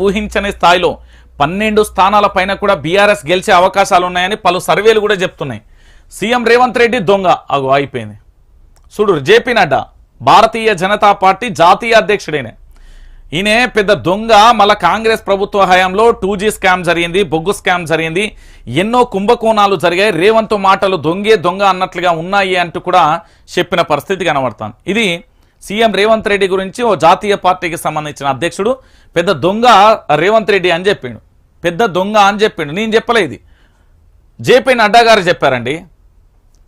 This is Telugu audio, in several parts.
ఊహించని స్థాయిలో 12 స్థానాల పైన కూడా బీఆర్ఎస్ గెలిచే అవకాశాలు ఉన్నాయని పలు సర్వేలు కూడా చెప్తున్నాయి. సీఎం రేవంత్ రెడ్డి దొంగ అయిపోయింది. చూడు, జేపీ నడ్డా భారతీయ జనతా పార్టీ జాతీయ అధ్యక్షుడైన ఈయన పెద్ద దొంగ. మళ్ళా కాంగ్రెస్ ప్రభుత్వ హయాంలో 2G స్కామ్ జరిగింది, బొగ్గు స్కామ్ జరిగింది, ఎన్నో కుంభకోణాలు జరిగాయి. రేవంత్ మాటలు దొంగ అన్నట్లుగా ఉన్నాయి అంటూ కూడా చెప్పిన పరిస్థితి కనబడతాను. ఇది సీఎం రేవంత్ రెడ్డి గురించి ఓ జాతీయ పార్టీకి సంబంధించిన అధ్యక్షుడు పెద్ద దొంగ రేవంత్ రెడ్డి అని చెప్పిండు, పెద్ద దొంగ అని చెప్పిండు. నేను చెప్పలేదు, జేపీ నడ్డా గారు చెప్పారండి.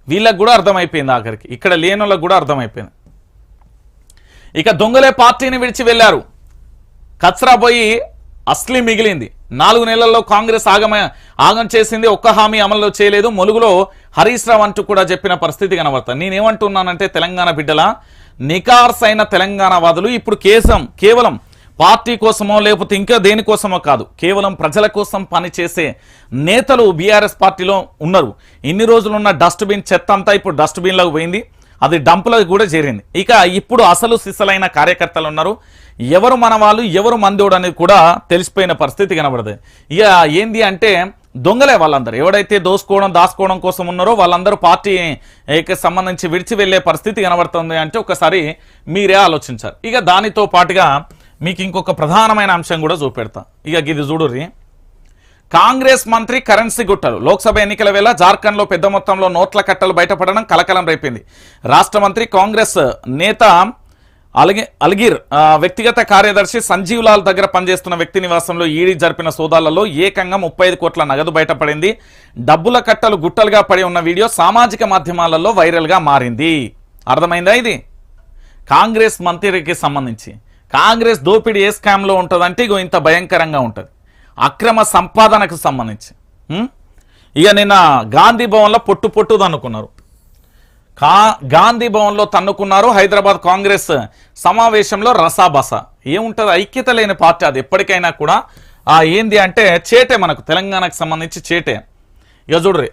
వీళ్ళకు కూడా అర్థమైపోయింది, ఆఖరికి ఇక్కడ లేని వాళ్ళకు కూడా అర్థమైపోయింది. ఇక దొంగలే పార్టీని విడిచి వెళ్ళారు, కచరా పోయి అస్లీ మిగిలింది. 4 నెలల్లో కాంగ్రెస్ ఆగం చేసింది, ఒక్క హామీ అమలు చేయలేదు, మొలుగులో హరీష్ రావు అంటూ కూడా చెప్పిన పరిస్థితి కనబడతాను. నేనేమంటున్నానంటే తెలంగాణ బిడ్డల నికార్సైన తెలంగాణ వాదులు ఇప్పుడు కేవలం పార్టీ కోసమో లేకపోతే ఇంకా దేనికోసమో కాదు, కేవలం ప్రజల కోసం పనిచేసే నేతలు బీఆర్ఎస్ పార్టీలో ఉన్నారు. ఇన్ని రోజులున్న డస్ట్బిన్ చెత్త అంతా ఇప్పుడు డస్ట్బిన్లోకి పోయింది, అది డంపులకు కూడా చేరింది. ఇక ఇప్పుడు అసలు సిసలైన కార్యకర్తలు ఉన్నారు. ఎవరు మన వాళ్ళు, ఎవరు మందోడు అనేది కూడా తెలిసిపోయిన పరిస్థితి కనబడుతుంది. ఇక ఏంది అంటే దొంగలే వాళ్ళందరూ. ఎవడైతే దాచుకోవడం కోసం ఉన్నారో వాళ్ళందరూ పార్టీకి సంబంధించి విడిచి వెళ్లే పరిస్థితి కనబడుతుంది అంటే ఒకసారి మీరే ఆలోచించారు. ఇక దానితో పాటుగా మీకు ఇంకొక ప్రధానమైన అంశం కూడా చూపెడతా. ఇక ఇది చూడుర్రి, కాంగ్రెస్ మంత్రి కరెన్సీ గుట్టలు. లోక్సభ ఎన్నికల వేళ జార్ఖండ్లో పెద్ద మొత్తంలో నోట్ల కట్టలు బయటపడడం కలకలం రేపింది. రాష్ట్ర మంత్రి కాంగ్రెస్ నేత అల్గిర్ వ్యక్తిగత కార్యదర్శి సంజీవ్ లాల్ దగ్గర పనిచేస్తున్న వ్యక్తి నివాసంలో ఈడీ జరిపిన సోదాలలో ఏకంగా 35 కోట్ల నగదు బయటపడింది. డబ్బుల కట్టలు గుట్టలుగా పడి ఉన్న వీడియో సామాజిక మాధ్యమాలలో వైరల్గా మారింది. అర్థమైందా? ఇది కాంగ్రెస్ మంత్రికి సంబంధించి కాంగ్రెస్ దోపిడీ ఏ స్కామ్లో ఉంటుందంటే ఇగో ఇంత భయంకరంగా ఉంటుంది, అక్రమ సంపాదనకు సంబంధించి. ఇక నిన్న గాంధీ భవన్లో పొట్టు తన్నుకున్నారు, గాంధీ భవన్లో తన్నుకున్నారు. హైదరాబాద్ కాంగ్రెస్ సమావేశంలో రసాబస. ఏముంటుంది, ఐక్యత లేని పార్టీ అది ఎప్పటికైనా కూడా. ఏంది అంటే చేటే, మనకు తెలంగాణకు సంబంధించి చేటే. ఇక చూడ్రి.